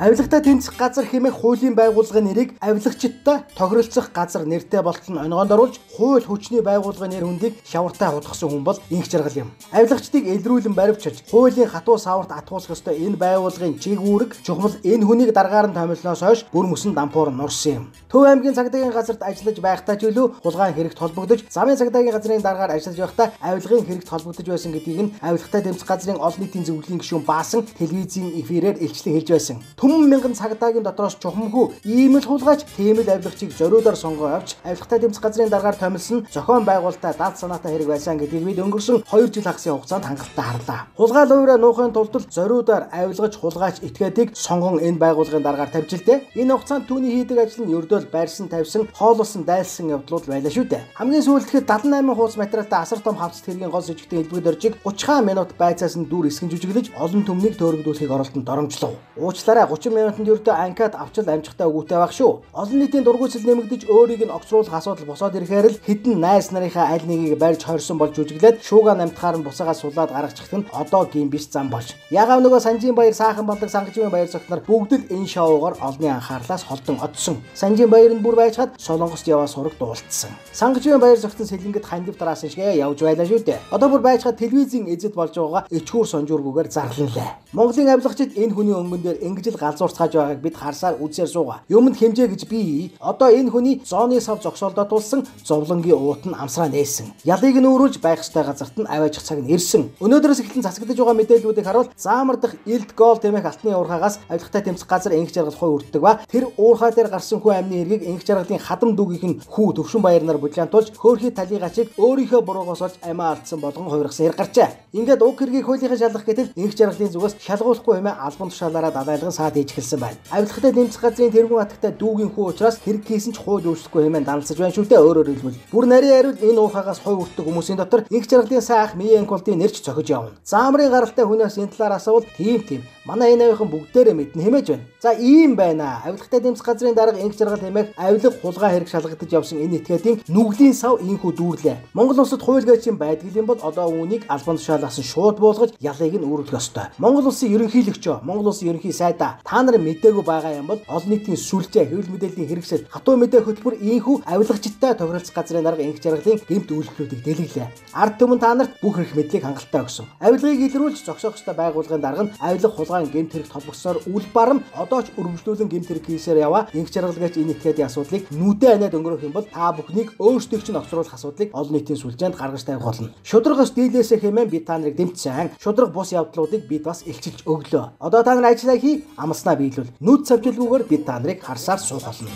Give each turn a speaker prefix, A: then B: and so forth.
A: Авилгатай тэмцэх газар хэмээх хуулийн байгууллагын нэрийг авилгачдтай тохиролцох газар нэртэй болтол нь оногоонд оруулж хууль хүчний байгууллагын нэр хүндийг шавартай худгасан хүн бол инх жаргал юм. Авилгачдыг илрүүлэн баривчилж хуулийн хатуу саварт атгуулах ёстой энэ байгууллагын чиг үүрэг чухал энэ хүнийг даргаар нь томилсноос хойш бүр мөсөн дампуур нурсан юм. Төв аймгийн цагдаагийн газарт ажиллаж байхдаа ч илүү хулгайн хэрэгт холбогдож замын цагдаагийн газрын дараагаар ажиллаж байхдаа авилгын хэрэгт холбогдож байсан гэдгийг нь авилгатай тэмцэх газрын олон нийтийн зөвлөлийн гишүүн Баасан телевизийн эфирээр илчлэн хэлж байсан. Түмэн мянган цагдаагийн дотроос чухамгүй ийм л хулгайч тийм л авилгачийг зориудаар сонгоо авч авилгатай тэмцэх газрын дараагаар томилсон зохион байгуулалтаа дад санаатай хэрэг байсан гэдгийг бид өнгөрсөн 2 жил хагасын хугацаанд хангалттай харлаа. Хулгай луураа нуухын тулд зориудаар авилгаж хулгайч этгээдийг сонгон энэ байгууллагын дараагаар тавьж л дээ. Энэ хугацаанд түүний хийдэг ажил нь ердөөл байрсан тавьсан, хооллсон, дайлсан явдлууд байлаа шүү дээ. Хамгийн сүүлдэхэд 78 хуудас материалтай асар том хавцад хэргийн гол сэжигтийн хэлбэг дөржиг 30 минут байцаас нь дүр эсгэн жүжиглэж олон түмнийг төөрөгдүүлэхийг оролдонд доромжлов. Уучлаарай 30 минутанд ердөө анкад авчил амжихтай өгөөтэй байх шүү. Олон нийтийн дургуутсал нэмэгдэж өөрийг нь огцруулах асуудал босоод ирэхээр л хэдэн найз нарынхаа аль нэгийг барьж хорьсон болж жүжиглээд шуугаа намтахаар нь буцаагаа сулаад гаргачихт нь одоо гин биш зам болж. Ягаав нөгөө Санжийн баяр, Саахан бандаг, Сангажийн баяр зогтнор бүгд л энэ шоугаар олонний анхаарлаас холдон одсон. Санжийн баяр нь бүр байжхад Солонгост яваа сураг дуулцсан. Сангажийн баяр зогтон сэлэнгэд хандив дараасан шигээ явж байлаа шүү дээ. Одоо бүр байжхад телевизийн эзэд болж байгаагаа ичгүүр сонжуургүйгээр зарлалаа. Монголын авилгачид энэ хүний өнгөн дээр ингэж л галзуурцгааж байгааг бид харсаар үзээр суугаа. Юмд хэмжээ гэж би одоо энэ хүний зооны сав зогсоолдоо тулсан зовлонгийн уут нь амсраа нээсэн. Ялыг нь өөрүүлж байх ёстой газарт нь аваачих цаг нь ирсэн. Өнөөдрөөс эхлэн засагдж байгаа мэдээллүүдийг харуул заамар дахь илт гол тэмээх алтны уурхаагаас авилгатай тэмцэх газар инх жаргал хой үрддэг ба тэр уурхаа дээр гарсан хүн амны эргийг инх жаргалын хадам дүүгийнх нь хүү төвшин баярнаар булаантуулж хөөрхий талигачиг өөрийнхөө буруугаас олж амиа алдсан болгон хувиргасан хэрэг гарчаа. Ингээд уг хэргийг хуулийнхаа шалгах гэтэл инх жаргалын зүгээс шалгуулахгүй хэмээн албан тушаалаараа далайлган саад хийж эхэлсэн байна. Авилгатай тэмцэх газрын тэргүүн атагтай дүүгийн хүү учраас хэрэг хийсэн ч хууль өөрчлөхгүй хэмээн даналцаж байна шүү дээ. Өөрөөр хэлбэл бүр нарийн хариул энэ уурхаагаас хой үрддэг хүмүүсийн дотор инх жаргалын сайх Миен Колтын нэрч цохиж явна. Заамрын гаралтай хүнээс энэ талаар асуувал тийм манай энэ авийнхан бүгдээрээ мэднэ хэмээж байна. За ийм байна. Авилгатай тэмцэх газрын дарга инх жаргал хэмээх авилга хулгай хэрэг шалгагдаж явсан энэ этгээдийн нүглийн сав инхүү дүүрлээ. Монгол улсад хууль гээчийн байдаг юм бол одоо үүнийг албан тушаалаас нь шууд буулгаж ялыг нь үүргэх ёстой. Монгол улсын ерөнхийлөгчөө, Монгол улсын ерөнхий сайдаа та нар мэдээгүй байгаа юм бол олон нийтийн сүлжээ, хэвлэл мэдээллийн хэрэгсэл, хатуу мэдээ хөтөлбөр инхүү авилгачдтай тохиролцох газрын дарга инх жаргалын гэмт үйлчлүүдийг дэлгэлээ. Ард түмэн та нарт бүх эрх мэдлийг хангалттай өгсөн. Авилгыг илрүүлж зогсоох ёстой байгууллагын дарга нь авилга хулгайн гэмт хэрэг толбогсоор үл барам одоо ч өргөжлүүлэн гэмт хэрэг хийсээр яваа инх жаргал гэж энэ этгээдийн асуудлыг нүдэ анаад өнгөрөх юм бол та бүхнийг өөрсдөө чинь огцруулах асуудлыг олон нийтийн сүлжээнд гаргаж тавих болно. Шудрагаас дийлээсээ хэмээн бид та нарыг дэмжсэн. Шудраг бус явдлуудыг бид бас илчилж өглөө. Одоо та нар ажиллаа хий, амлснаа биелүүл. Нүд цавжилгүйгээр бид та нарыг харсаар суух болно.